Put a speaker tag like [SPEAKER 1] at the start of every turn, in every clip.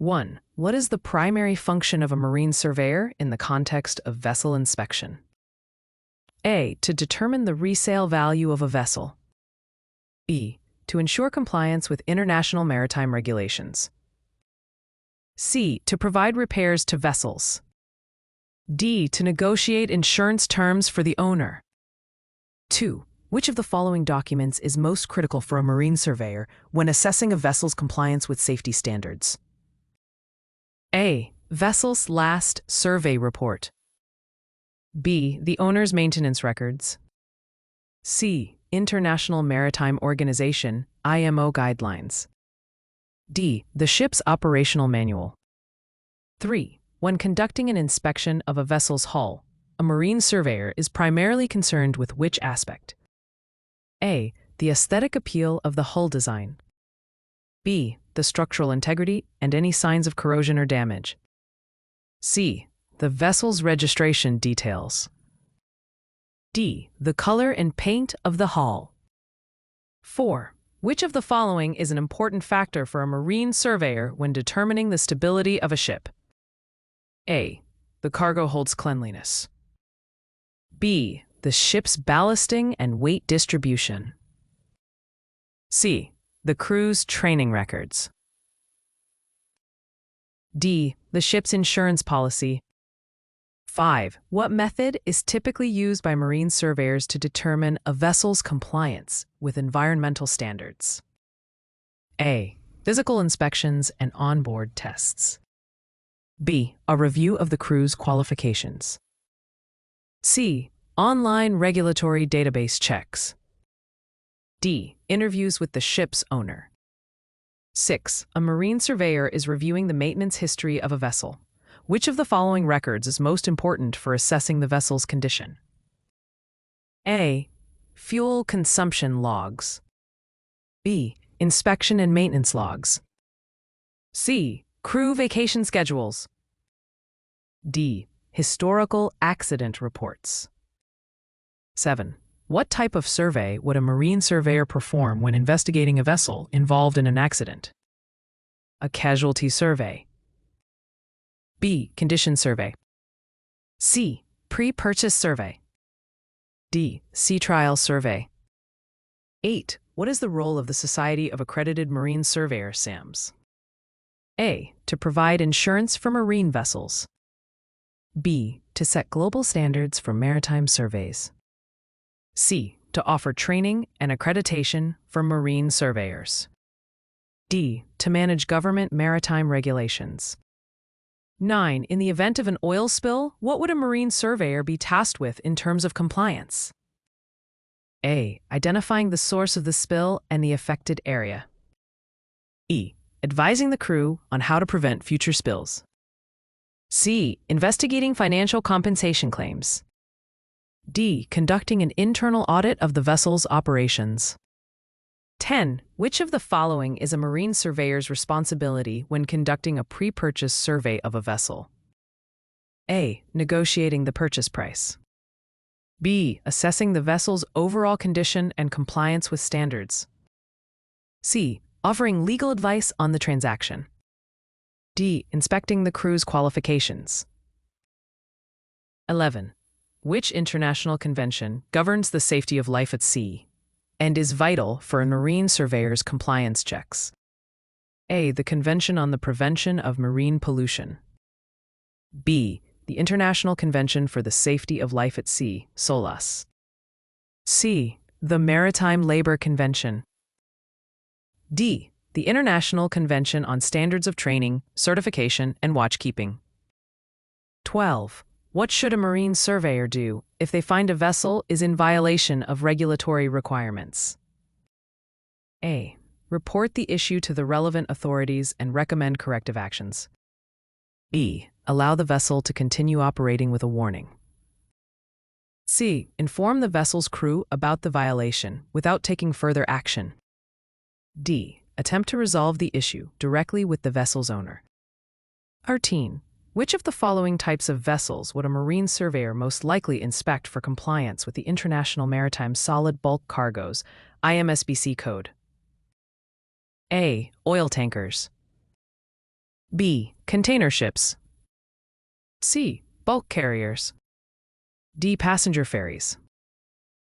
[SPEAKER 1] 1. What is the primary function of a marine surveyor in the context of vessel inspection? A. To determine the resale value of a vessel. B. To ensure compliance with international maritime regulations. C. To provide repairs to vessels. D. To negotiate insurance terms for the owner. 2. Which of the following documents is most critical for a marine surveyor when assessing a vessel's compliance with safety standards? A. Vessel's last survey report. B. The owner's maintenance records. C. International Maritime Organization, IMO guidelines. D. The ship's operational manual. 3. When conducting an inspection of a vessel's hull, a marine surveyor is primarily concerned with which aspect? A. The aesthetic appeal of the hull design. B. The structural integrity and any signs of corrosion or damage. C. The vessel's registration details. D. The color and paint of the hull. 4. Which of the following is an important factor for a marine surveyor when determining the stability of a ship? A. The cargo hold's cleanliness. B. The ship's ballasting and weight distribution. C. The crew's training records. D. The ship's insurance policy. 5. What method is typically used by marine surveyors to determine a vessel's compliance with environmental standards? A. Physical inspections and onboard tests. B. A review of the crew's qualifications. C. Online regulatory database checks. D. Interviews with the ship's owner. 6. A marine surveyor is reviewing the maintenance history of a vessel. Which of the following records is most important for assessing the vessel's condition? A. Fuel consumption logs. B. Inspection and maintenance logs. C. Crew vacation schedules. D. Historical accident reports. 7. What type of survey would a marine surveyor perform when investigating a vessel involved in an accident? A casualty survey. B. Condition survey. C. Pre-purchase survey. D. Sea trial survey. 8. What is the role of the Society of Accredited Marine Surveyors, SAMS? A. To provide insurance for marine vessels. B. To set global standards for maritime surveys. C. To offer training and accreditation for marine surveyors. D. To manage government maritime regulations. 9. In the event of an oil spill, what would a marine surveyor be tasked with in terms of compliance? A. Identifying the source of the spill and the affected area. E. Advising the crew on how to prevent future spills. C. Investigating financial compensation claims. D. Conducting an internal audit of the vessel's operations. 10. Which of the following is a marine surveyor's responsibility when conducting a pre-purchase survey of a vessel? A. Negotiating the purchase price. B. Assessing the vessel's overall condition and compliance with standards. C. Offering legal advice on the transaction. D. Inspecting the crew's qualifications. 11. Which international convention governs the safety of life at sea and is vital for a marine surveyor's compliance checks? A. The Convention on the Prevention of Marine Pollution. B. The International Convention for the Safety of Life at Sea, SOLAS. C. The Maritime Labor Convention. D. The International Convention on Standards of Training, Certification, and Watchkeeping. 12. What should a marine surveyor do if they find a vessel is in violation of regulatory requirements? A. Report the issue to the relevant authorities and recommend corrective actions. B. Allow the vessel to continue operating with a warning. C. Inform the vessel's crew about the violation without taking further action. D. Attempt to resolve the issue directly with the vessel's owner. 13. Which of the following types of vessels would a marine surveyor most likely inspect for compliance with the International Maritime Solid Bulk Cargoes, IMSBC code? A. Oil tankers. B. Container ships. C. Bulk carriers. D. Passenger ferries.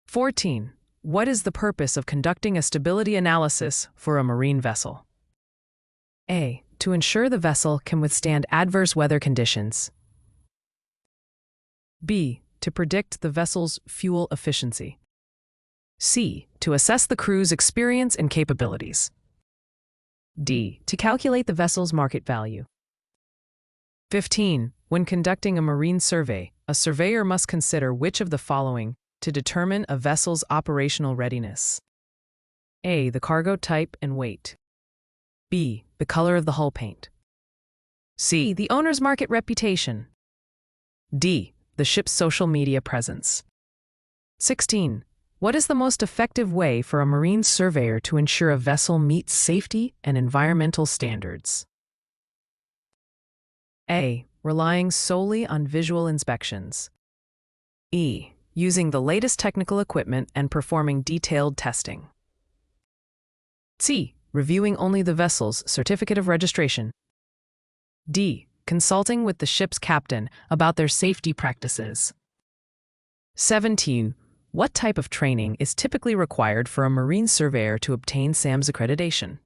[SPEAKER 1] 14. What is the purpose of conducting a stability analysis for a marine vessel? A. To ensure the vessel can withstand adverse weather conditions. B. To predict the vessel's fuel efficiency. C. To assess the crew's experience and capabilities. D. To calculate the vessel's market value. 15. When conducting a marine survey, a surveyor must consider which of the following to determine a vessel's operational readiness. A. The cargo type and weight. B. The color of the hull paint. C. The owner's market reputation. D. The ship's social media presence. 16. What is the most effective way for a marine surveyor to ensure a vessel meets safety and environmental standards? A. Relying solely on visual inspections. E. Using the latest technical equipment and performing detailed testing. C. Reviewing only the vessel's certificate of registration. D. Consulting with the ship's captain about their safety practices. 17. What type of training is typically required for a marine surveyor to obtain SAMS accreditation?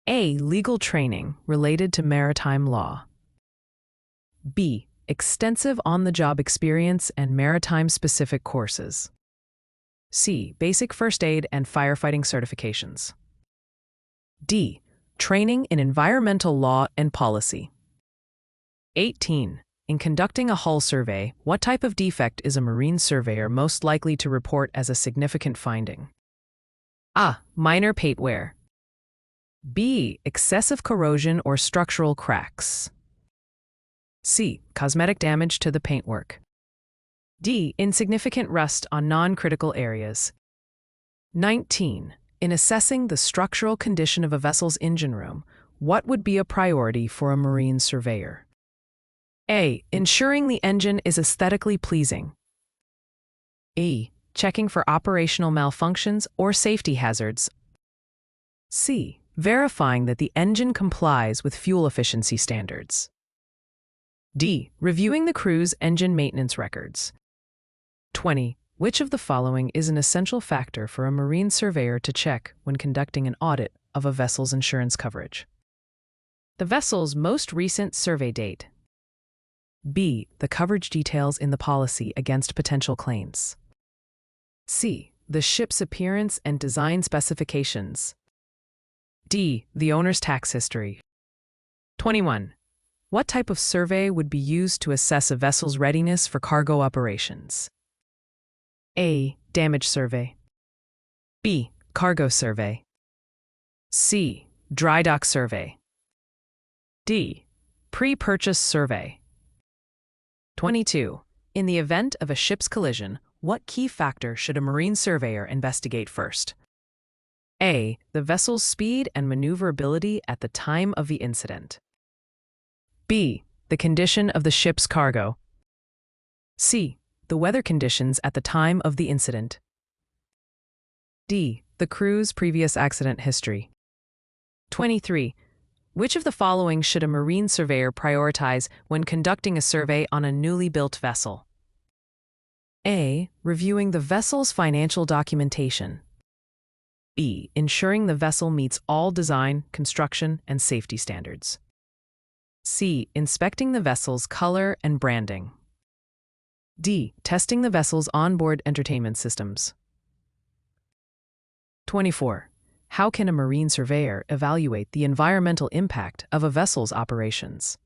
[SPEAKER 1] A. Legal training related to maritime law. B. Extensive on-the-job experience and maritime-specific courses. C. Basic first aid and firefighting certifications. D. Training in environmental law and policy. 18. In conducting a hull survey, what type of defect is a marine surveyor most likely to report as a significant finding? A. Minor paint wear. B. Excessive corrosion or structural cracks. C. Cosmetic damage to the paintwork. D. Insignificant rust on non-critical areas. 19. In assessing the structural condition of a vessel's engine room, what would be a priority for a marine surveyor? A. Ensuring the engine is aesthetically pleasing. E. Checking for operational malfunctions or safety hazards. C. Verifying that the engine complies with fuel efficiency standards. D. Reviewing the crew's engine maintenance records. 20. Which of the following is an essential factor for a marine surveyor to check when conducting an audit of a vessel's insurance coverage? The vessel's most recent survey date. B. The coverage details in the policy against potential claims. C. The ship's appearance and design specifications. D. The owner's tax history. 21. What type of survey would be used to assess a vessel's readiness for cargo operations? A. Damage survey. B. Cargo survey. C. Dry dock survey. D. Pre-purchase survey. 22. In the event of a ship's collision, what key factor should a marine surveyor investigate first? A. The vessel's speed and maneuverability at the time of the incident. B. The condition of the ship's cargo. C. The weather conditions at the time of the incident. D. The crew's previous accident history. 23. Which of the following should a marine surveyor prioritize when conducting a survey on a newly built vessel? A. Reviewing the vessel's financial documentation. B. Ensuring the vessel meets all design, construction, and safety standards. C. Inspecting the vessel's color and branding. D. Testing the vessel's onboard entertainment systems. 24. How can a marine surveyor evaluate the environmental impact of a vessel's operations?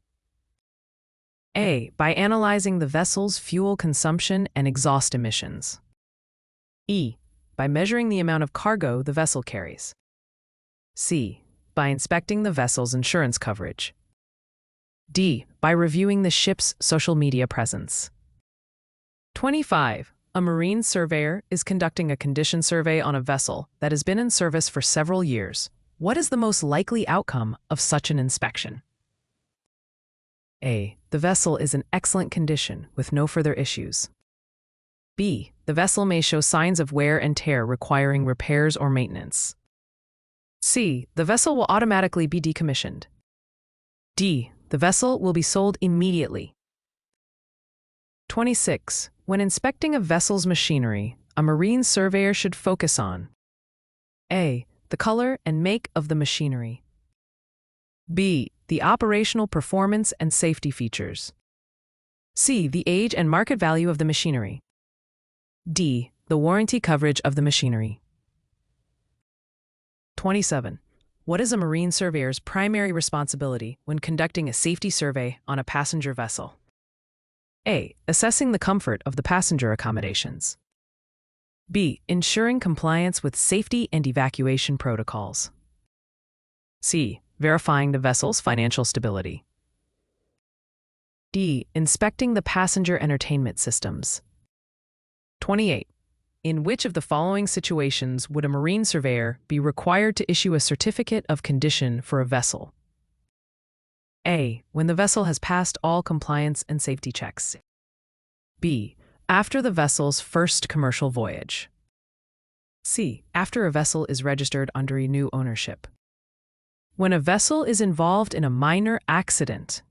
[SPEAKER 1] A. By analyzing the vessel's fuel consumption and exhaust emissions. E. By measuring the amount of cargo the vessel carries. C. By inspecting the vessel's insurance coverage. D. By reviewing the ship's social media presence. 25. A marine surveyor is conducting a condition survey on a vessel that has been in service for several years. What is the most likely outcome of such an inspection? A. The vessel is in excellent condition with no further issues. B. The vessel may show signs of wear and tear requiring repairs or maintenance. C. The vessel will automatically be decommissioned. D. The vessel will be sold immediately. 26. When inspecting a vessel's machinery, a marine surveyor should focus on A. The color and make of the machinery. B. The operational performance and safety features. C. The age and market value of the machinery. D. The warranty coverage of the machinery. 27. What is a marine surveyor's primary responsibility when conducting a safety survey on a passenger vessel? A. Assessing the comfort of the passenger accommodations. B. Ensuring compliance with safety and evacuation protocols. C. Verifying the vessel's financial stability. D. Inspecting the passenger entertainment systems. 28. In which of the following situations would a marine surveyor be required to issue a certificate of condition for a vessel? A. When the vessel has passed all compliance and safety checks. B. After the vessel's first commercial voyage. C. After a vessel is registered under a new ownership. When a vessel is involved in a minor accident.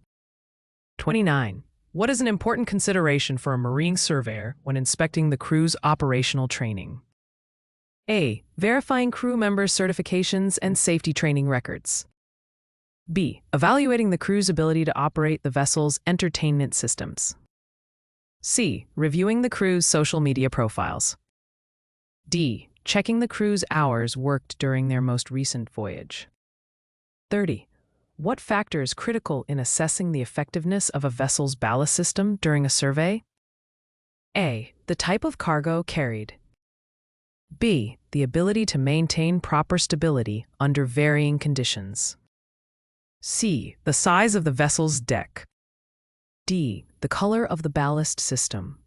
[SPEAKER 1] 29. What is an important consideration for a marine surveyor when inspecting the crew's operational training? A. Verifying crew members' certifications and safety training records. B. Evaluating the crew's ability to operate the vessel's entertainment systems. C. Reviewing the crew's social media profiles. D. Checking the crew's hours worked during their most recent voyage. 30. What factor is critical in assessing the effectiveness of a vessel's ballast system during a survey? A. The type of cargo carried. B. The ability to maintain proper stability under varying conditions. C. The size of the vessel's deck. D. The color of the ballast system.